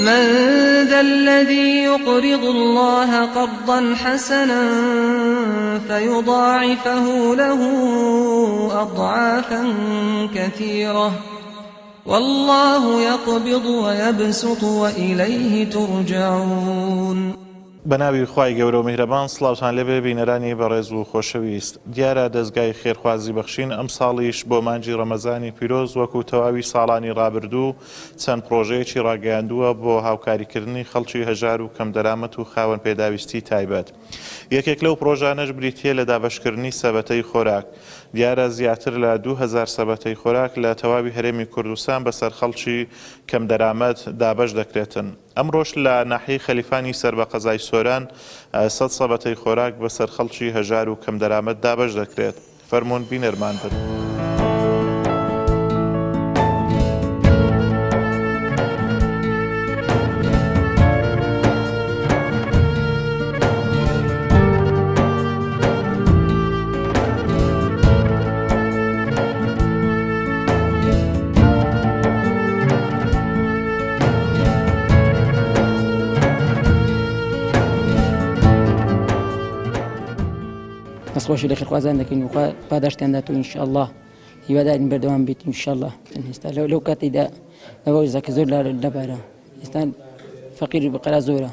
من ذا الذي يقرض الله قرضا حسنا فيضاعفه له أضعافا كثيرة والله يقبض ويبسط وإليه ترجعون. بەناوی خوای گەورە و میهرەبان، سڵاوتان لەبێ بینەرانی بەڕێز و خۆشەویست. دیارە دەستگای خێرخوازی بەخشین ئەم ساڵیش بۆ مانجی ڕەمەزانی پیرۆز وەکو تەواوی ساڵانی ڕابردوو چەند پرۆژەیەکی ڕاگەیاندووە بۆ هاوکاریکردنی خەڵکی هەژار و کەم دەرامەت و خاوەن پێداویستی تایبەت. یەکێک لەو پرۆژانەش بریتیە لە دابەشکردنی سەبەتەی خۆراک. دیارە زیاتر لە 2000 سەبەتەی خۆراک لە تەواوی هەرێمی کوردستان بەسەر خەڵکی کەم دەرامەت دابەش دەکرێتن. ئەمڕۆژ لە ناحیەی خەلیفانی سەر بە قەزای سۆران 100 سەبەتەی خۆراک بەسەر خەڵکی هەژار و کەم دەرامەت دابەش دەکرێت. فەرموون بینەرمان بن. دەستخۆشی لە خێرخوازان دەکەین و پاداشتیان داتەوە ئینشاءالله هیوادارین بەردەوام بێت ئینشاءالله. ئێستا لەو کاتێکدا ئەوە زەکە زۆر لەبارە ئێستا فەقیر بقەرا زۆرە،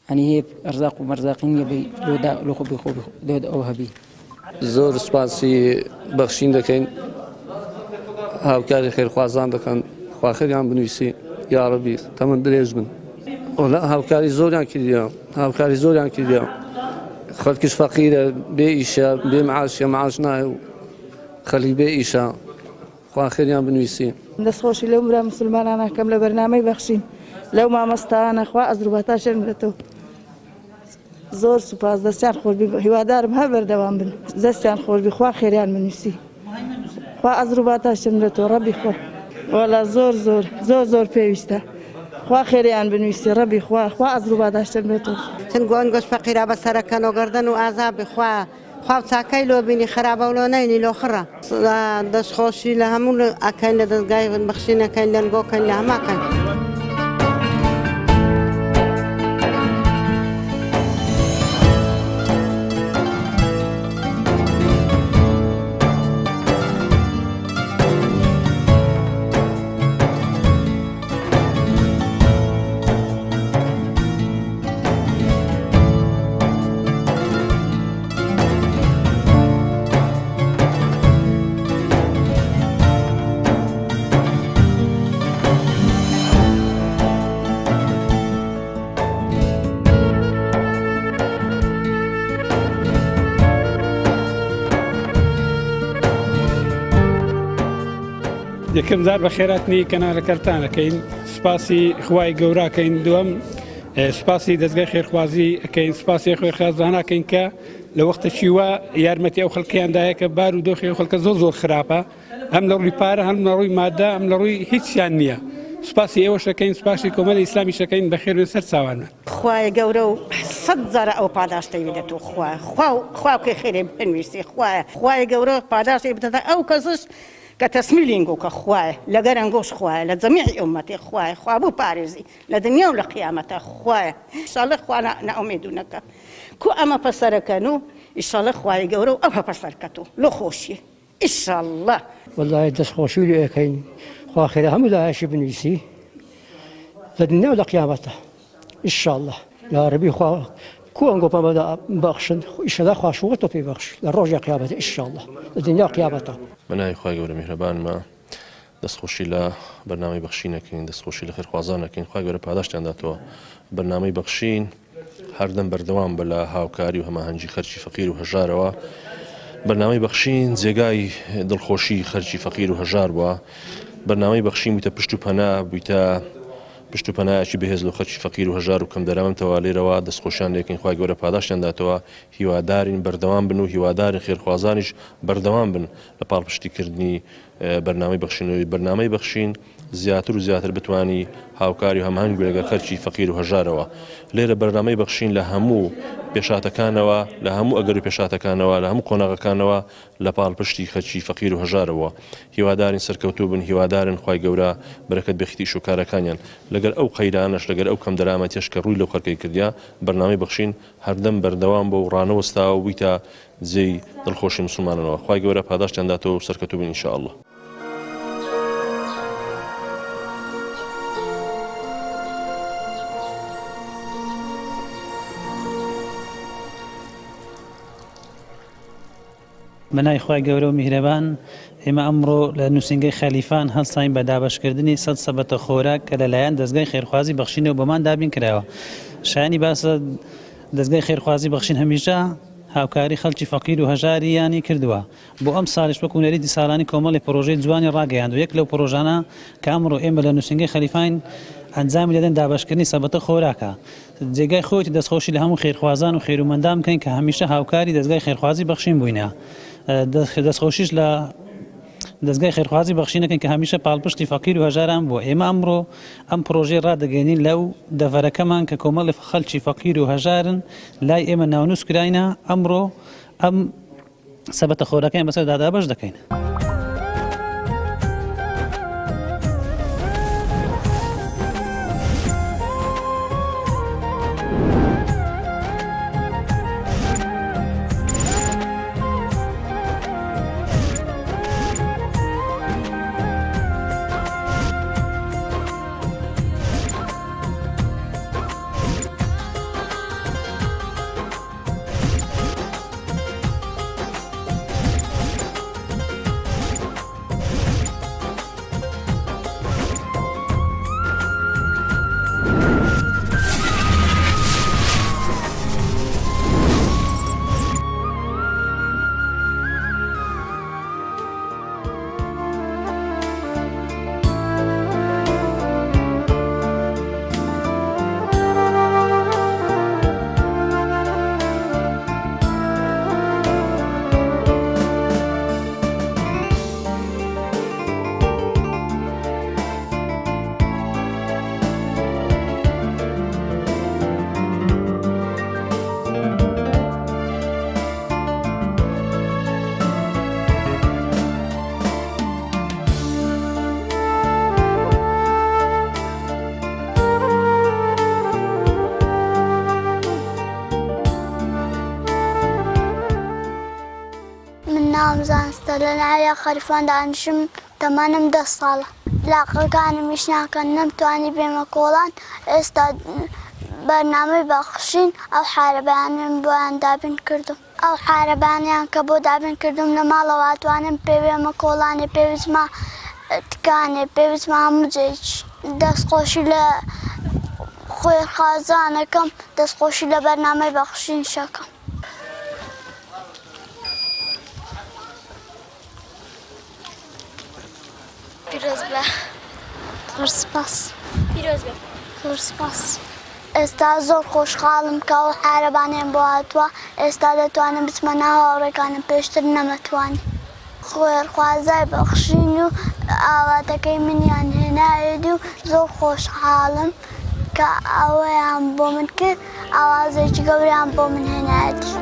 ئەنی هەیە ئەرزاق و مەرزاقی نییە لۆ خۆ ئەو هەبی. زۆر سوپاسی بەخشین دەکەین، هاوکاری خێرخوازان دەکەن، خوا خێریان بنوویسی یا ڕەبی تەمەن درێژ بن. هاوکاری زۆریان کردیان خەڵکیش فەقیرە، بێ ئیشە، بێ معاشە، معاش نایە و خەڵک بێ ئیشە، خوا خێریان بنوویسی. دەستخۆشی لەو برا مسلمانان ئەکەم لە بەرنامەی بەخشین لەو مامەستانە، خوا ئەزروبەتا شەرم بێتەوە. زۆر سوپاس، دەستیان خۆشبی، هیوادارم هەر بەردەوام بن، دەستیان خۆشبی، خوا خێریان بنووسی، خوا ئەزروبەتا شەرم بێتەوە. ڕەبی خۆ وەڵا زۆر پێویستە، خوا خێریان بنووسی، ڕەبی خوا ئەزروبەتا شەرم بێتەوە. چەند گۆنگۆش فەقیرا بەسەرەکەن و گەردەن و ئازابی خوا چاکەی لۆ بینی خراپە و لۆ نەینی لۆ خڕە. دەستخۆشی لە هەموو ئەکەین لە دەستگای بەخشینەکەین لەنگۆکەین لە هەماکەین. یەکەم جار بە خێراتنی کەنارەکەتانەکەین، سوپاسی خوای گەوراکەین، دووەم سوپاسی دەستگای خێرخوازی ئەەکەین، سوپاسی خێرخوازانەکەین کە لە وەختێکی وە یارمەتی ئەو خەڵکیاندایە کە بار و دۆخی ئەو خەڵکە زۆر خراپە، هەم لە ڕووی پارە، هەم لە ڕووی مادە، ئەم لە ڕووی هیچیان نییە. سوپاسی ئێوەشەکەین، سوپاسی کۆمەڵی ئیسلامی شەکەین بەخێر بێ سەر چاوانە. خوای گەورە و 100 جارە ئەو پاداشتەی بدەێتەوە. خوا خێرێ بنویسی، خوای گەورە پاداشتی بدەێت ئەو کەسش کە تەسمیلینگۆ کە خوایە لەگەر ئەنگۆش خوایە لە جەمیعی ئومەتی خوایە، خوا بوو پارێزی لە دنیا و لە قیامەتە خوایە. ئینشاڵڵا خوا نەئومێد نەکە کو ئەمە پەسەرەکەن و ئینشاڵڵا خوای گەورە و ئەوە پەسەرکەتەوە لۆ خۆشیە ئینشاڵڵا. وەڵڵاهی دەستخۆشی لێ ئەەکەین، خوا خێرا هەموو لایەشی بنویسی لە دنیا و لە قیامەتە ئینشاڵڵا. یا ڕەبی خوا کو ئەنگۆ پەمەدا بەخشن، ئینشاڵڵا خوا شووەتەوە پێی بەخش لە ڕۆژی قیامەتە ئینشاڵڵا، لە دنیا و قیامەتە. بەناوی خوای گەورە میهرەبانمە دەستخۆشی لە بەرنامەی بەخشینەکەین، دەستخۆشی لە خێرخوازانەکەین، خوای گەورە پاداشتیان داتەوە. بەرنامەی بەخشین هەردەم بەردەوام بە لە هاوکاری و هەماهەنگی خەرکی فەقیر و هەژارەوە. بەرنامەی بەخشین جێگای دڵخۆشی خەرکی فەقیر و هەژار بووە. بەرنامەی بەخشین بوویتە پشت و پەنا، بوویتە پشت و پەنایەکی بەهێز لە خەرکی فەقیر و هەژار و کەم دەرامەتەوە. لێرەوە دەستخۆشیان لێکەین، خوای گەورە پاداشتیان داتەوە. هیوادارین بەردەوام بن و هیوادارین خێرخوازانیش بەردەوام بن لە پاڵپشتیکردنی بەرنامەی بەخشینەوەی بەرنامەی بەخشین زیاتر و زیاتر بتوانی هاوکاری و هەمهەنگ لەگەڵ خەرکی فەقیر و هەژارەوە لێرە بەرنامەی بەخشین لە هەموو پێشاتەکانەوە لە هەموو ئەگەر و پێشاتەکانەوە لە هەموو قۆناغەکانەوە لە پاڵپشتی خەرکی فەقیر و هەژارەوە هیوادارین سەرکەوتوو بن هیوادارن خوای گەورە بەرەکەت بێختی شوکارەکانیان لەگەر ئەو قەیرانەش لەگەر ئەو کەم دەرامەتیش کە ڕووی لەو خەرکەی کردیا بەرنامەی بەخشین هەردەم بەردەوام بە و ڕانەوەستاوە بوویتە جێی دڵخۆشی مسلمانانەوە خوای گەورە پاداشتیانداتەوە و سەرکەوتوو بن ئینشاءالله. بەنای خوای گەورە و میهرەبان ئێمە ئەمڕۆ لە نووسنگەی خەلیفان هەڵساین بە دابەشکردنی 100 سەبەتە خۆراک کە لەلایەن دەستگای خێرخوازی بەخشینەوە بەمان دابین کراوە. شایانی باسە دەستگای خێرخوازی بەخشین هەمیشە هاوکاری خەڵکی فەقیر و هەژاریانی کردووە بۆ ئەم ساڵیش وەکو نەریتی ساڵانی کۆمەڵی پرۆژەی جوانی ڕاگەیاند و یەک لەو پرۆژانە کە ئەمڕۆ ئێمە لە نووسنگەی خەلیفان ئەنجامی دەدەن دابەشکردنی سەبەتە خۆراکە جێگای خۆتی دەستخۆشی لە هەموو خێرخوازان و خێرومەندان بکەین کە هەمیشە هاوکاری دەستگای خێرخوازی بەخشین بووینە. دەستخۆشیش لە دەستگای خێرخوازی بەخشینەکەن کە هەمیشە پاڵپشتی فەقیر و هەژاران بووە. ئێمە ئەمڕۆ ئەم پرۆژەی ڕادەگەێنین لەو دەڤەرەکەمان کە کۆمەڵی خەڵکی فەقیر و هەژارن لای ئێمە ناونووس کراینە ئەمڕۆ ئەم سەبەتە خۆراکەیان بەسەر دادابەش دەکەین. زانستە لە ناوی خەلیفان دانیشم تەمەنم 10 ساڵە لاقەکانمیش ناکەن نەمتوانی بێمە کۆڵان ئێستا بەرنامەی بەخشین ئەو حارەبیانم بۆیان دابین کردم ئەو حارەبانیان کە بۆ دابین کردم لە ماڵەوە ئەتوانم پێوێمە کۆڵانێ پێویستمە تکانێ پێویستمە هەموو جێیکی دەستخۆشی لە خێرخوازانەکەم دەستخۆشی لە بەرنامەی بەخشین شەکەم. پیرۆز بە خۆرسپاس پیرۆز بە خۆرسپاس. ئێستا زۆر خۆشحاڵم کە ئەو حارەبانیان بۆ هاتووە ئێستا دەتوانم بچمە ناو هاوڕێکانم پێشتر نەمەتوانی. خێرخوازای بەخشین و ئاواتەکەی منیان هێناوێتی و زۆر خۆشحاڵم کە ئەوەیان بۆ من کرد ئاوازێکی گەوریان بۆ من هێنایەتی.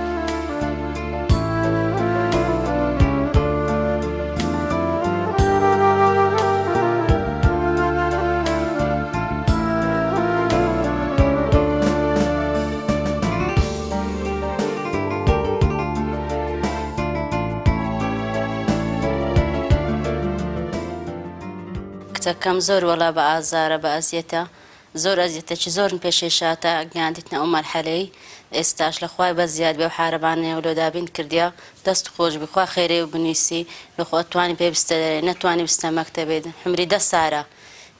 کەم زۆر وەڵا بە ئازارە بە ئەزیەتە زۆر ئەزیەتێکی زۆرم پێشێشاتە گیاندیتنە ئەو مەرحەلەی ئێستاش لە خوای بە زیاد بێ و حارەبانەیە و لۆدابین کردیا دەست خۆش بخوا خێرێ و بنووسی لەخۆ توانی پێ بستە دەرێ نەتوانی بستە مەکتەبێت حمری 10 سارە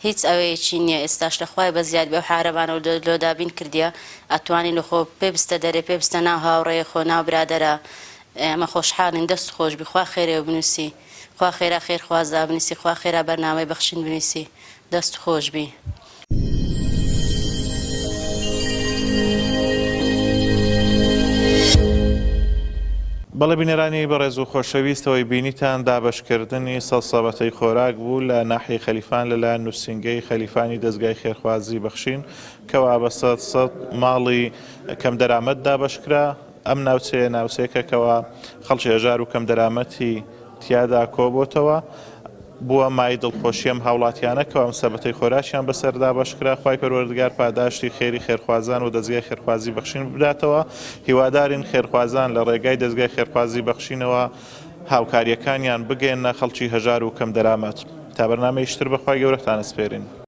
هیچ ئەوەیەکی نییە ئێستاش لە خوای بە زیاد بێ و حارەبانە و لۆدابین کردیا ئەتوانی لەخۆ پێ بستە دەرێ پێ بستە ناو هاوڕێی خۆ ناو برادەرە ئەمە خۆشحاڵین دەست خۆش بخوا خێرێ و بنووسی خوا خێرا خێرخوازا بنووسی خوا خێرا بەرنامەی بەخشین بنووسی دەست خۆش بی. بەڵێ بینەرانی بەڕێز و خۆشەویستەوەی بینیتان دابشکردنی سەڵسەبەتەی خۆراک بوو لە ناحیەی خەلیفان لەلایەن نووسینگەی خەلیفانی دەستگای خێرخوازی بەخشین کەوا بە 100 ماڵی کەم دەرامەت دابشکرا. ئەم ناوچەیە ناوچەیەکە کەوا خەڵکی هەژار و کەم دەرامەتی تیادا کۆبۆتەوە بووە مای دڵخۆشی ئەم هاوڵاتیانە کەوا ئەم سەبەتەی خۆراشیان بەسەردا بەشکرا. خوای پەروەردگار پاداشتی خێری خێرخوازان و دەستگای خێرخوازی بەخشین بداتەوە. هیوادارین خێرخوازان لە ڕێگای دەستگای خێرخوازی بەخشینەوە هاوکاریەکانیان بگەێنە خەڵکی هەژار و کەم دەرامەت. تا بەرنامەی شتر بەخوای گەورەتان ئەسپێرین.